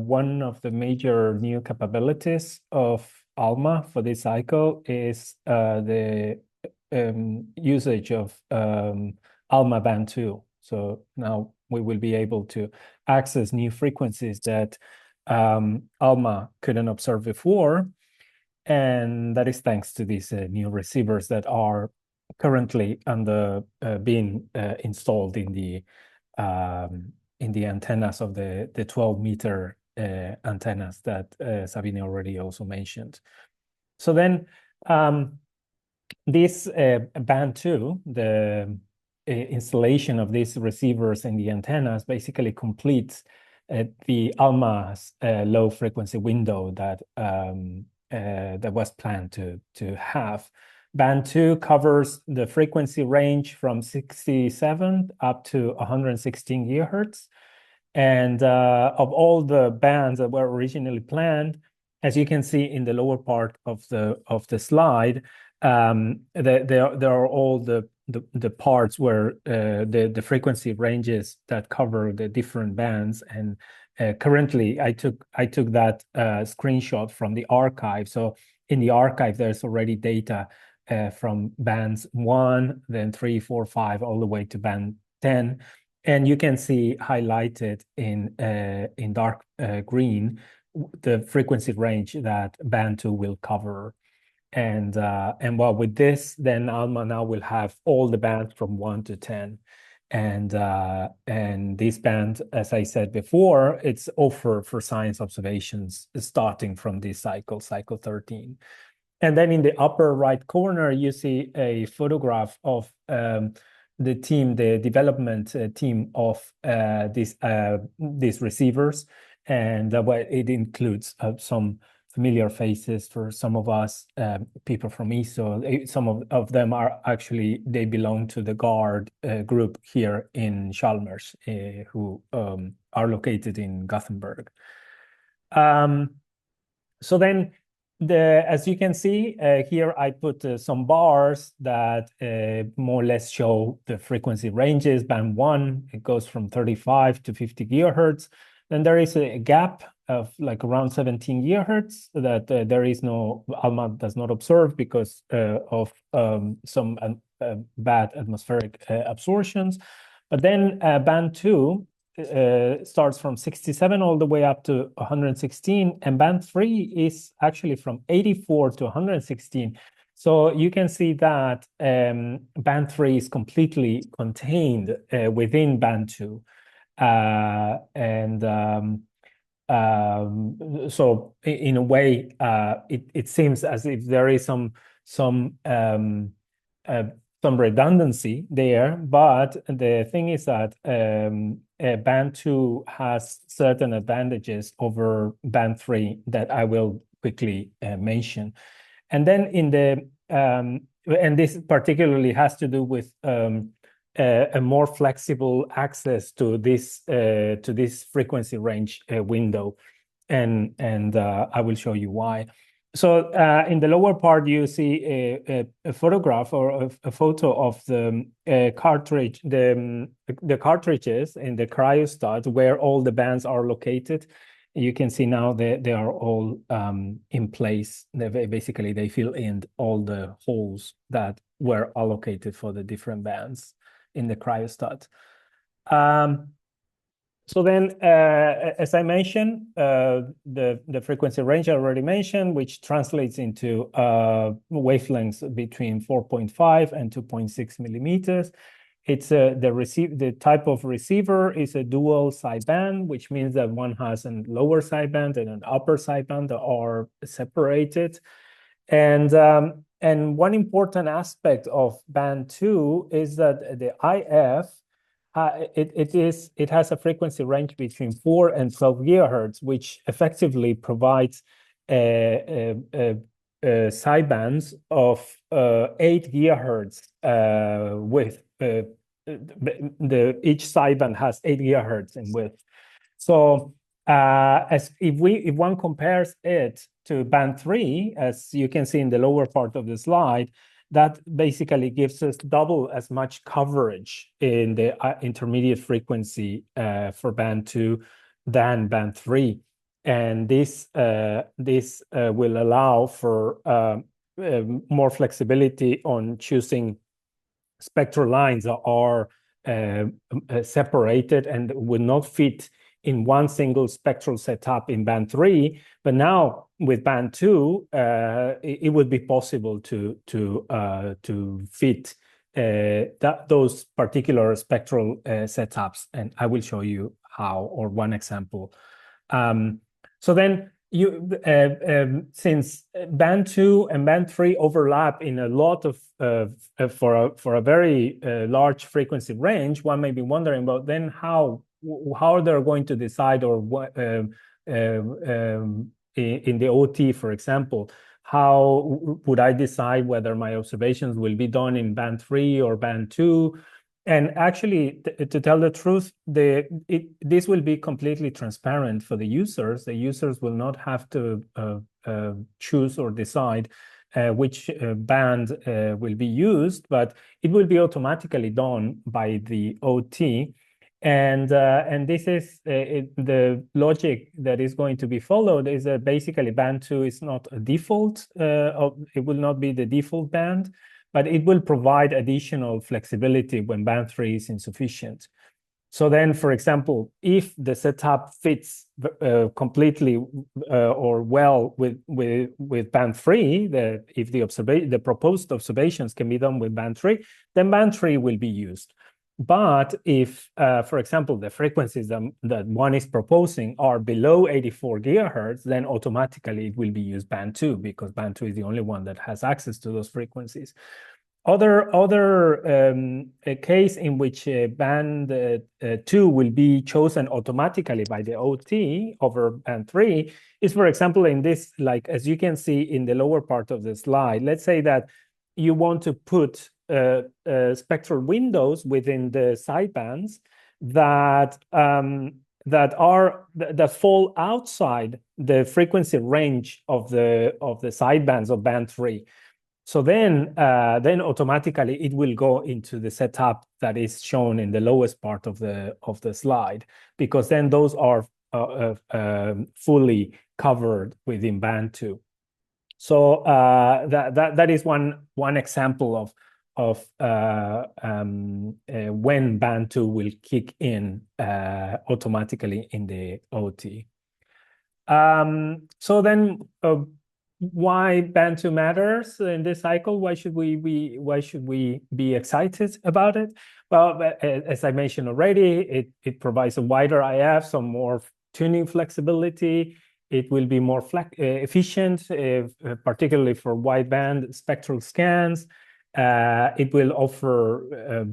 one of the major new capabilities of ALMA for this cycle is the usage of ALMA Band 2. So now we will be able to access new frequencies that ALMA couldn't observe before. And that is thanks to these new receivers that are currently being installed in the antennas of the 12-meter antennas that Sabine already also mentioned. So then this Band 2, the installation of these receivers in the antennas basically completes the ALMA's low frequency window that was planned to have. Band 2 covers the frequency range from 67 up to 116 gigahertz. And of all the bands that were originally planned, as you can see in the lower part of the slide, there are all the parts where the frequency ranges that cover the different bands. And currently, I took that screenshot from the archive. So in the archive, there's already data from bands 1, then 3, 4, 5, all the way to band 10. And you can see highlighted in dark green the frequency range that band 2 will cover. And well, with this, then ALMA now will have all the bands from 1 to 10. And this band, as I said before, it's offered for science observations starting from this cycle 13. And then in the upper right corner, you see a photograph of the team, the development team of these receivers. And it includes some familiar faces for some of us, people from ESO. Some of them are actually, they belong to the GARD group here in Chalmers, who are located in Gothenburg. So then, as you can see, here I put some bars that more or less show the frequency ranges. Band 1, it goes from 35 to 50 gigahertz. Then there is a gap of like around 17 gigahertz that ALMA does not observe because of some bad atmospheric absorptions. But then band 2 starts from 67 all the way up to 116, and band 3 is actually from 84 to 116. So you can see that band 3 is completely contained within band 2. So in a way, it seems as if there is some redundancy there, but the thing is that band 2 has certain advantages over band 3 that I will quickly mention. And then in the and this particularly has to do with a more flexible access to this frequency range window, and I will show you why. So in the lower part, you see a photograph or a photo of the cartridge, the cartridges in the cryostat where all the bands are located. You can see now they are all in place. Basically, they fill in all the holes that were allocated for the different bands in the cryostat. So then, as I mentioned, the frequency range I already mentioned, which translates into wavelengths between 4.5 and 2.6 millimeters. It's the type of receiver is a dual sideband, which means that one has a lower sideband and an upper sideband that are separated. And one important aspect of band 2 is that the IF it has a frequency range between 4 and 12 gigahertz, which effectively provides sidebands of 8 gigahertz width. Each sideband has 8 gigahertz in width. So if one compares it to band 3, as you can see in the lower part of the slide, that basically gives us double as much coverage in the intermediate frequency for band 2 than band 3. And this will allow for more flexibility on choosing spectral lines that are separated and would not fit in one single spectral setup in band 3. But now with band 2, it would be possible to fit those particular spectral setups, and I will show you how, or one example. So then since band 2 and band 3 overlap in a lot of for a very large frequency range, one may be wondering about then how they're going to decide, or what in the OT, for example, how would I decide whether my observations will be done in band 3 or band 2? And actually, to tell the truth, this will be completely transparent for the users. The users will not have to choose or decide which band will be used, but it will be automatically done by the OT. And this is the logic that is going to be followed is that basically band 2 is not a default, it will not be the default band, but it will provide additional flexibility when band 3 is insufficient. So then, for example, if the setup fits completely or well with band 3, if the proposed observations can be done with band 3, then band 3 will be used. But if, for example, the frequencies that one is proposing are below 84 gigahertz, then automatically it will be used band 2, because band 2 is the only one that has access to those frequencies. A case in which band 2 will be chosen automatically by the OT over band 3 is, for example, in this, like as you can see in the lower part of the slide, let's say that you want to put spectral windows within the sidebands that fall outside the frequency range of the sidebands of band 3. So then automatically it will go into the setup that is shown in the lowest part of the slide, because then those are fully covered within band 2. So that is one example of when band 2 will kick in automatically in the OT. So then, why band 2 matters in this cycle? Why should we be excited about it? Well, as I mentioned already, it provides a wider IF, some more tuning flexibility. It will be more efficient, particularly for wideband spectral scans. It will offer a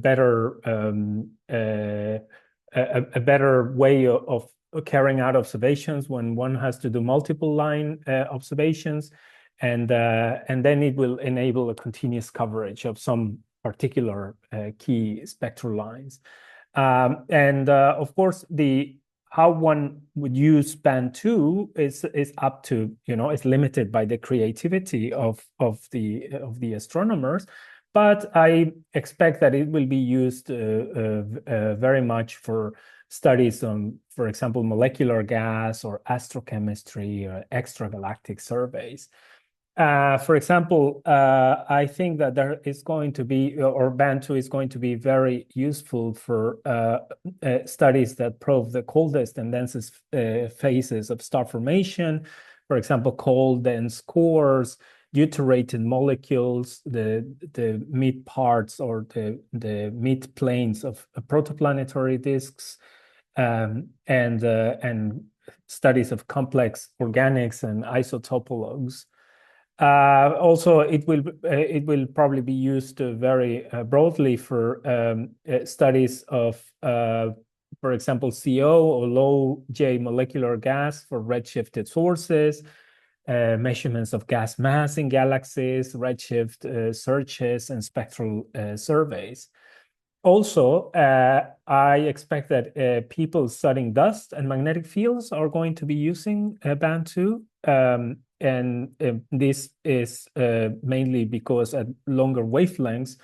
better way of carrying out observations when one has to do multiple line observations, and then it will enable a continuous coverage of some particular key spectral lines. Of course, how one would use band 2 is up to, it's limited by the creativity of the astronomers, but I expect that it will be used very much for studies on, for example, molecular gas or astrochemistry or extragalactic surveys. For example, I think that there is going to be, or band 2 is going to be very useful for studies that probe the coldest and densest phases of star formation. For example, cold dense cores, deuterated molecules, the mid parts or the mid planes of protoplanetary disks, and studies of complex organics and isotopologues. Also, it will probably be used very broadly for studies of, for example, CO or low J molecular gas for redshifted sources, measurements of gas mass in galaxies, redshift searches, and spectral surveys. Also, I expect that people studying dust and magnetic fields are going to be using band 2. And this is mainly because at longer wavelengths,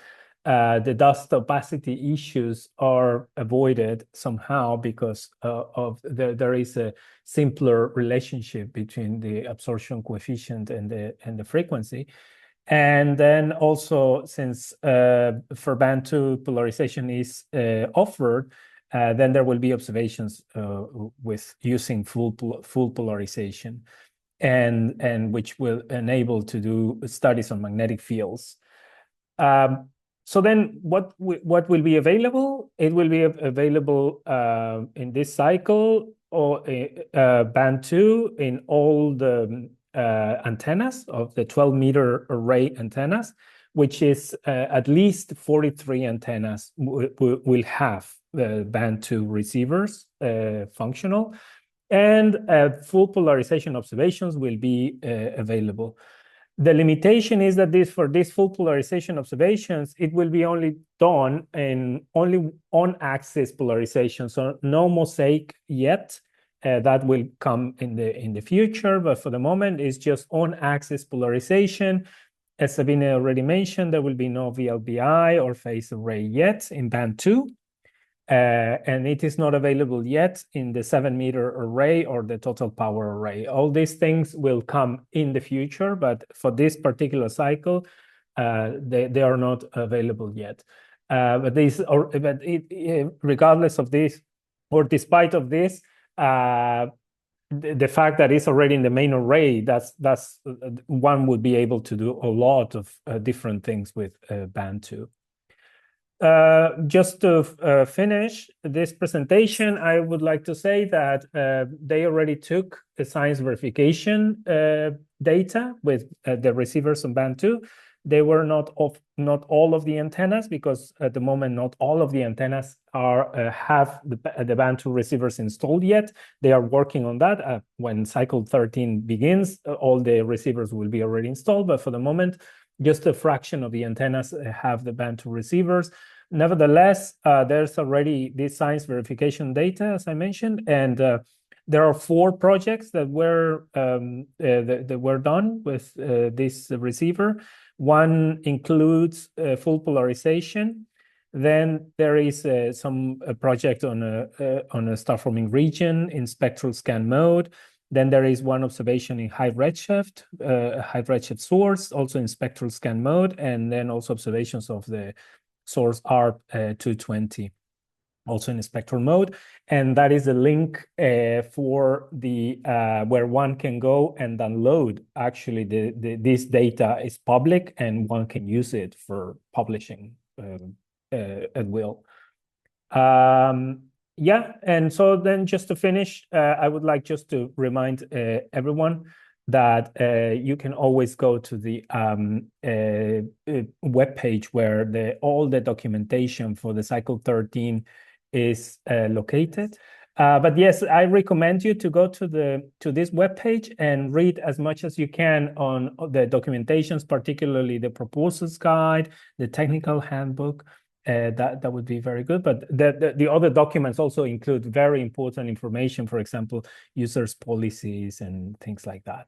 the dust opacity issues are avoided somehow because there is a simpler relationship between the absorption coefficient and the frequency. And then also, since for band 2 polarization is offered, then there will be observations with using full polarization, and which will enable to do studies on magnetic fields. So then what will be available? It will be available in this cycle or band 2 in all the antennas of the 12-meter array antennas, which is at least 43 antennas will have band 2 receivers functional, and full polarization observations will be available. The limitation is that for these full polarization observations, it will be only done in only on-axis polarization, so no mosaic yet. That will come in the future, but for the moment, it's just on-axis polarization. As Sabine already mentioned, there will be no VLBI or phase array yet in band 2. And it is not available yet in the 7-meter array or the total power array. All these things will come in the future, but for this particular cycle, they are not available yet. Regardless of this, or despite of this, the fact that it's already in the main array, that's one would be able to do a lot of different things with band 2. Just to finish this presentation, I would like to say that they already took the science verification data with the receivers on band 2. They were not all of the antennas, because at the moment not all of the antennas have the band 2 receivers installed yet. They are working on that. When Cycle 13 begins, all the receivers will be already installed, but for the moment, just a fraction of the antennas have the band 2 receivers. Nevertheless, there's already this science verification data, as I mentioned, and there are 4 projects that were done with this receiver. One includes full polarization. Then there is some project on a star-forming region in spectral scan mode. Then there is one observation in high redshift source, also in spectral scan mode, and then also observations of the source R220, also in spectral mode. And that is a link for the where one can go and download. Actually, this data is public, and one can use it for publishing at will. Yeah, and so then just to finish, I would like just to remind everyone that you can always go to the webpage where all the documentation for the Cycle 13 is located. But yes, I recommend you to go to this webpage and read as much as you can on the documentations, particularly the proposals guide, the technical handbook. That would be very good. But the other documents also include very important information, for example, users' policies and things like that.